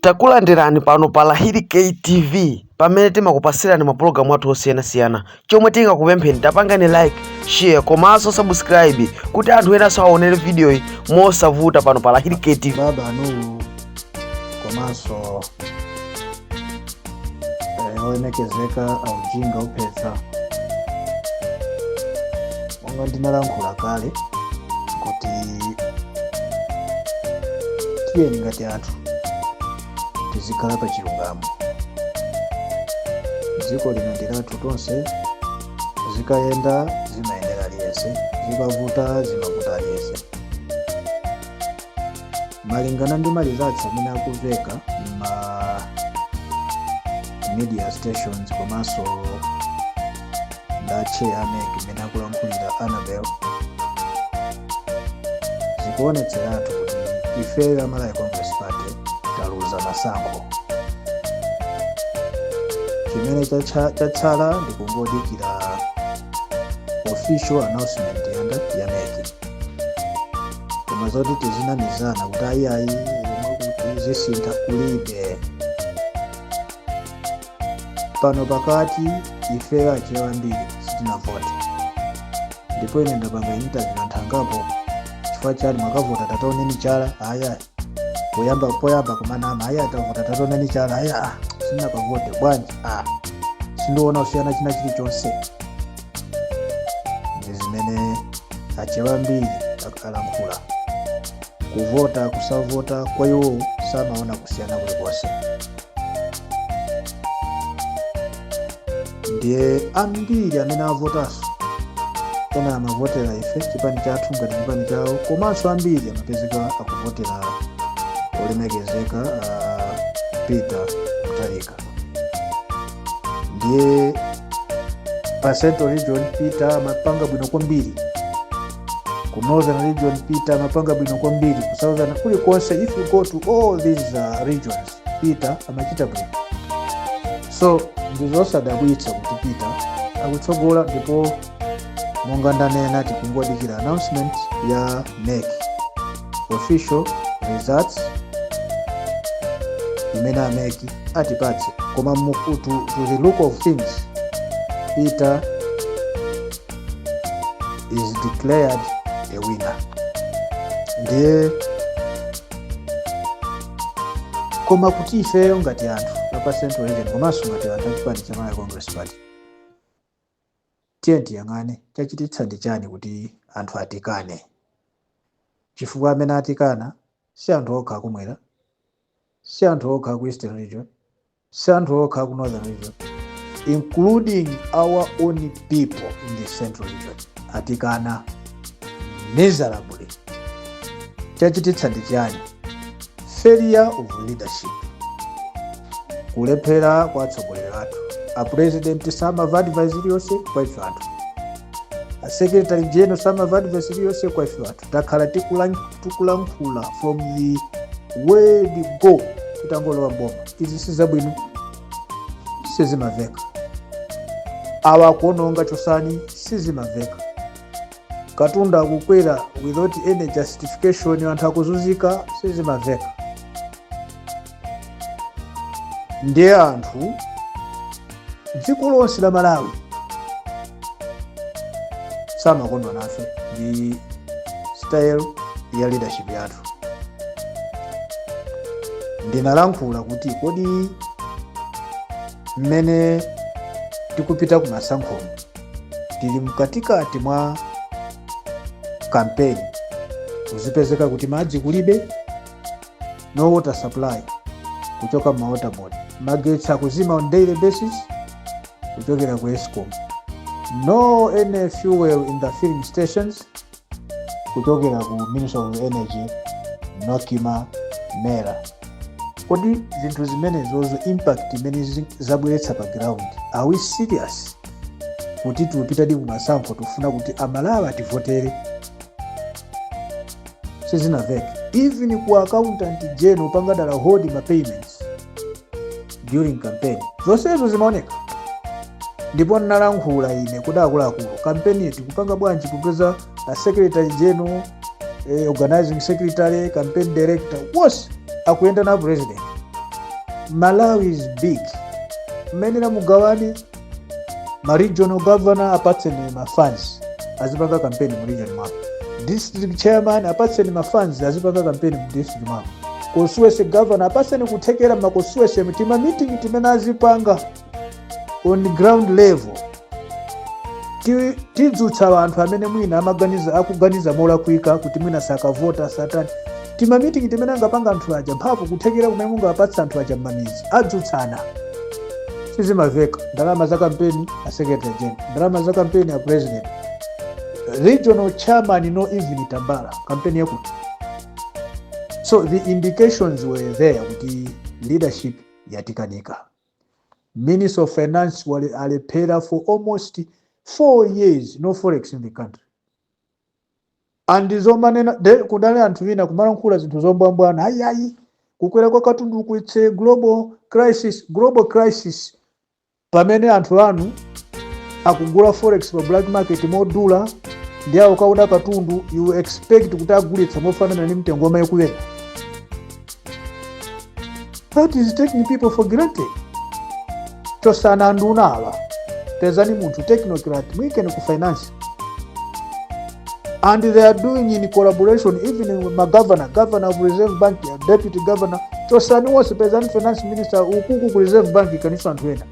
Takulandirani pano pa Lahiri KTV pamene timakupasirani mapulogalamu athu osiyanasiyana. Chomwe tingakupempheni tapangani like, share komanso subscribe kuti anthu ena aonere video iyi mosavuta pano pa Lahiri KTV. Baba anu komanso olemekezeka aujinga upeza monga ndinalankhula kale kuti tiyeni ngati anthu tizikhala pa chilungamo. Dziko lino ndi lathu tonse, zikayenda zimayendera aliyense, zikavuta zimavuta aliyense. Malingana ndi mali zathu amene akumveka ma media stations komanso ndache amene imene akulankhulira Annabel, zikuonetseratu kuti ife amalawi Congress Party taluza masankho. Chimene chatsala ndi kungodikira official announcement ya MEC. Koma zoti tizinamizana kuti ayi kuti zisintha kulibe. Pano pakati ife achewa mbiri sitinavote. Ndipo ine ndapanga interview nthangapo chifukwa chani makavota tataoneni chala aya. Poyamba kumanama aya atavota tataoneni chala aya sinakavote bwanji sindiona usiyana china chilichonse. Ndi zimene achewa mbiri akalankhula. Kuvota kusavota kwa iwo samaona kusiyana kulikonse. Ndiye ambiri amene avotaso ena amavotera ife chipani chathu ngati chipani chawo, komanso ambiri amapezeka akuvotera olemekezeka Peter Kutalika. Ndiye pa Central Region Peter amapanga bwino kwambiri, ku Northern Region Peter amapanga bwino kwambiri, ku Southern kulikonse. If you go to all these regions Peter amachita bwino. So ndizosadabwitsa kuti Peter akutsogola, ndipo monga ndanena tikungodikira announcement ya MEC official results imene MEC atipatse. Koma to the look of things Peter is declared a winner. Ndiye koma kuti ifeyo ngati anthu pa Central Region komanso ngati anthu achipani cha Malawi Congress Party tiye tiyang'ane chachititsa ndi chani kuti anthu atikane. Chifukwa amene atikana si anthu okha akumwera, si anthu okha ku Eastern Region, si anthu okha ku Northern Region, including our own people in the Central Region atikana miserably. Chachititsa ndi chani? Failure of leadership, kulephera kwa atsogoleri athu. A president samava advice iliyonse kwa ife anthu, a secretary general samava advice iliyonse kwa ife anthu. Takhala tikulankhula from the word go titangolowa mboma. Izi sizabwino, sizimaveka. Awakuononga chosani sizimaveka. Katundu akukwera without any justification, anthu akuzunzika sizimaveka. Ndiye anthu dziko lonse la Malawi samakondwa nafe ndi style ya leadership yathu. Ndinalankhula kuti kodi mmene tikupita ku masankho tili mkatikati mwa campaign, kuzipezeka kuti madzi kulibe, no water supply kuchoka water board, magetsi akuzima on daily basis kuchokera ku Eskom, no any fuel in the filling stations kuchokera ku Ministry of Energy Nokima Mera. Kodi zinthu zimene zozo impact imene zabweretsa pa ground, are we serious kuti tikupita ku masankho tufuna kuti amalawi ativotere? Sizinaveka. Even ku accountant general pangadala hold ma payments during campaign, zonsezo zimaoneka. Ndipo nalankhula ine kudakulakulu campaign yetu kupanga bwanji kupeza a secretary general, organizing secretary, campaign director wose akuyenda na president. Malawi is big. Mmenera mugawani ma regional governor apatseni ma funds azipanga campaign mu region mwako. District chairman apatseni ma funds azipanga campaign mu district mwako. Constituency governor apatseni kutekera ma constituency mtima meeting timene azipanga on the ground level. Tidzutsa vanthu amene mwina akuganiza mola kuika kuti mwina sakavota satani. Tima meeting timene angapanga anthu aja mphamvu kuthekera kumene mungapatsa anthu aja m'mamizi adzutsana. Sizimaveka ndalama za kampeni a secretary general, ndalama za kampeni a president, regional chairman no even tambala kampeni yakuti. So the indications were there kuti leadership yatikanika. Minister of Finance alepera for almost 4 years, no forex in the country. And zomanena kudale anthu ina kumalankhula zinthu zombwambwana ayi kukwera kwa katundu it's a global crisis pamene anthu anu akugula forex pa black market modula ndi awo kauda katundu you expect kuti agulitsa mofanana ndi mtengo wamayi kuwera. That is taking people for granted. Chosana nduna awa tezani munthu technocrat mwikeni ku finance. And they are doing in collaboration even with my governor of Reserve Bank, deputy governor. Chosani wonse pezani finance minister ukuku ku Reserve Bank kaniso anthu ena.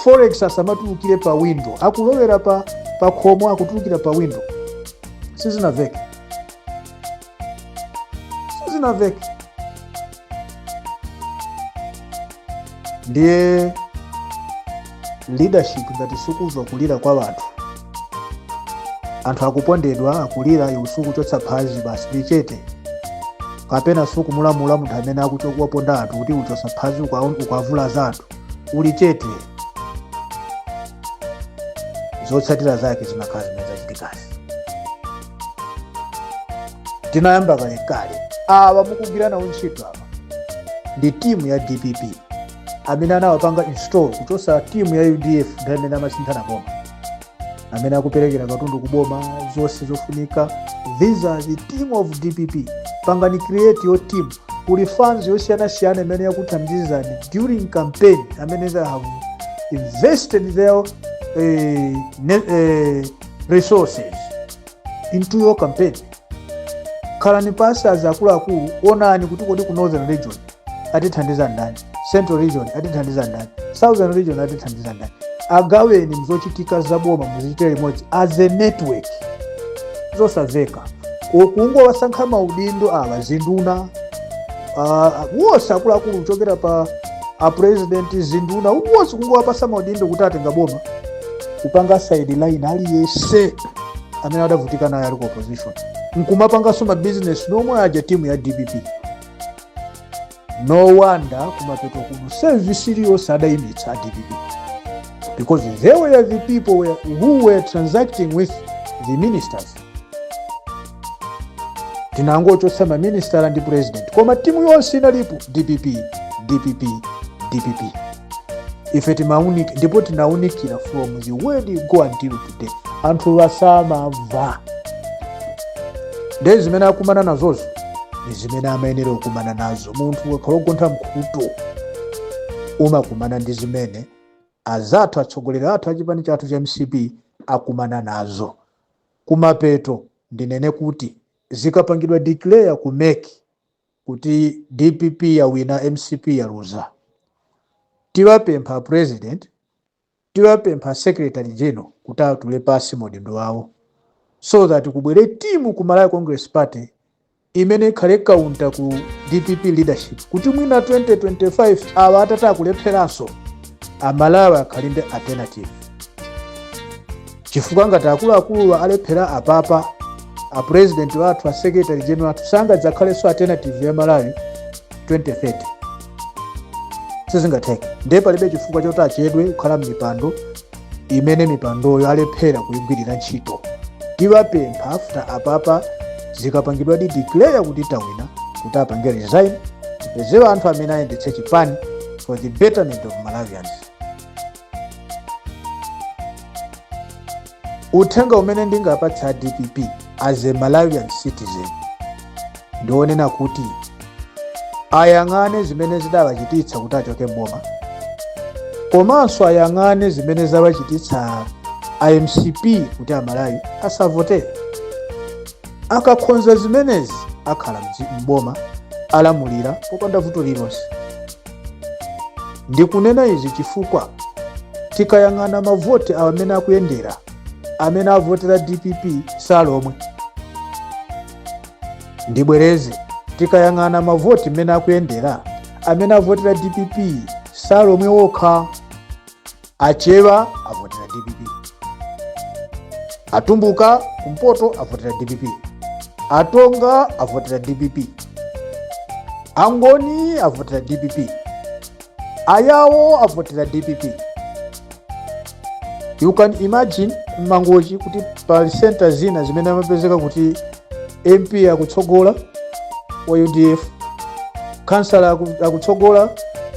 Forex asamatulukire pa window. Akulowera pa khomo akutulukira pa window. Sizinaveke. Ndiye leadership ngati sukuzwa kulira kwa wanthu. Anthu akupondedwa akulira yusuku chotsa phazi basi lichete. Kapena suku mulamula munthu amene akuchokuwaponda anthu kuti uchosa phazi ukavula za anthu. Uli chete. Zotsatira zake zimakhala zimene zachitikasi. Tinayamba kale. Awa mukugwirana ntchito apa ndi timu ya DPP. Amene anawapanga install kuchosa timu ya UDF ndi amene amasinthana boma. Amene akuperekera katundu kuboma zonse zofunika. These are the team of DPP. Pangani create your team. Kuli funds yosiyana amene yakuthandizani during campaign amene they have invested their resources into your campaign. Khalani pasi akuluakulu onani kuti kodi ku northern region atithandiza ndani, central region atithandiza ndani, southern region atithandiza ndani. Agaweni mzochitika zaboma muzitere limodzi as a network. Zosaveka okungo wasankha maudindo abazinduna wose akuluakulu kuchokera pa president zinduna wose kungo wapasa maudindo kuti atenga boma kupanga sideline aliyese amene adavutika naye ali ku opposition. Nkumapanga soma business nomwe aja timu ya DPP. No wonder kumapeto kuno service serious adayimitsa DPP. Because they were the people who were transacting with the ministers. Tinango chosema minister and the president. Koma timu yonse inalipo DPP. Ife timaunika ndipo tinaunikira from the word you go until today. Anthu wasama va. Ndi zimene akumana nazozo ndi zimene amayenera kumana nazo. Munthu wakalogontha mkhuto umakumana ndi zimene azathu atsogolera athu achipani chathu cha MCP akumana nazo. Kumapeto ndinene kuti zikapangidwa declare kumeki kuti DPP yawina MCP yaluza. Tiwapempha president, tiwapempha secretary general kuti atule pasi maudindo wawo. So that kubwere timu ku Malawi Congress Party imene ikhale counter ku DPP leadership kuti mwina 2025 awa atata akulepheranso amalawi akhale ndi alternative. Chifukwa ngati akuluakulu alephera apapa a president wathu a secretary general athu sangadzakhalenso alternative ya Malawi 2030. Sizingatheke. Ndiye palibe chifukwa choti achedwe kukhala mipando imene mipandoyo alephera kuyigwirira ntchito. Tiwapempha after apapa zikapangidwa di declare kuti tawina kuti apange resign tipezewa anthu amene ayendetse chipani for the betterment of Malawians. Uthenga umene ndingapatsa DPP as a Malawian citizen ndionena kuti ayang'ane zimene zidawachititsa kuti achoke mboma, komanso ayang'ane zimene zawachititsa MCP kuti amalawi asavotere. Akakhonza zimenezi akhala mboma alamulira popanda vuto lilonse. Ndikunena izi chifukwa tikayang'ana mavoti amene akuyendera, amene avotera DPP salomwe. Ndibwereze, tikayang'ana mavoti amene akuyendera, amene avotera DPP salomwe wokha. Achewa avotera DPP, atumbuka kumpoto avotera DPP, atonga avotera DPP, angoni avotera DPP, ayawo avotera DPP. You can imagine mangoji kuti pali center zina zimene amapezeka kuti MP akutsogola wa UDF, kansala akutsogola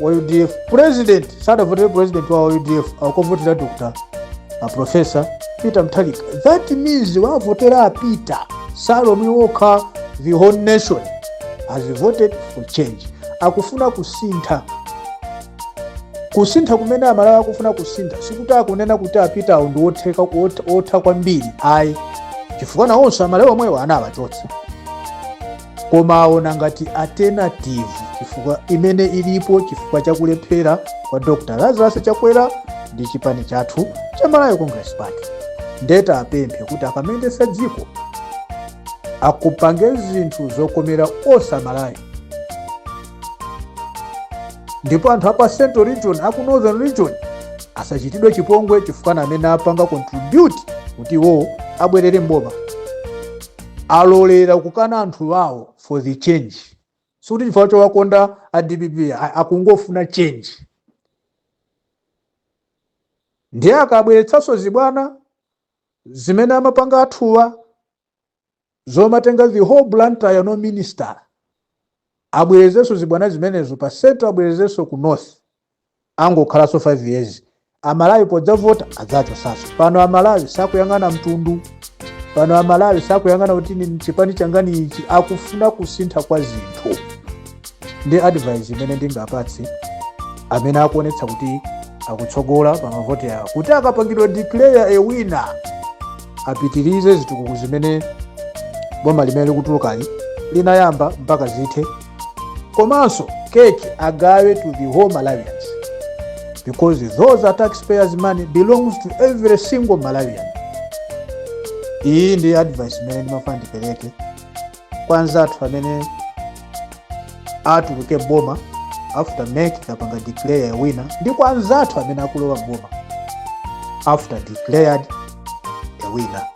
wa UDF, president sadavotera president wa UDF akuvotera Dr. Professor Peter Mutharika. That means wavotera Peter Salome wokha. The whole nation has voted for change. Akufuna kusintha. Kusintha kumene amalawi akufuna kusintha sikuti akunena kuti apita ndi otheka otha kwambiri, ayi, chifukwa nawonso amalawi omwewo anawachotsa, koma aona ngati alternative chifukwa imene ilipo chifukwa chakulephera kwa Dr. Lazarus Achakwera ndi chipani chathu cha Malawi Congress Party. Ndeta apemphe kuti akamendesa dziko akupange zinthu zokomera osa Malawi, ndipo anthu apa Central Region aku Northern Region asachitidwe chipongwe chifukwa amene apanga contribute kuti wo abwerere mboma. Alolera kukana anthu wawo for the change, suti chifukwa chowakonda DPP akungofuna change. Ndiye akabweretsanso zibwana zimene amapanga athuwa zomatenga the whole blantyre no minister, abwerezenso zibwana zimenezo pa center, abwerezenso ku north, angokhalaso 5 years. Amalawi podzavota adzachosaso. Pano amalawi sakuyang'ana mtundu, pano amalawi sakuyang'ana kuti ni chipani changani ichi, akufuna kusintha kwa zinthu. Ndi advice imene ndingapatse amene akuonetsa kuti akutsogola pa mavoti yawo, kuti akapangidwa declare a winner apitirize zitukuko zimene boma limene likutulukali linayamba mpaka zithe. Komanso keke agawe to the whole Malawians, because those are taxpayers' money belongs to every single Malawian. Iyi ndi advice imene ndimafuna ndipereke kwa anzathu amene atuluke boma after make kapanga declare a winner, ndi kwa anzathu amene akulowa boma after declared a winner.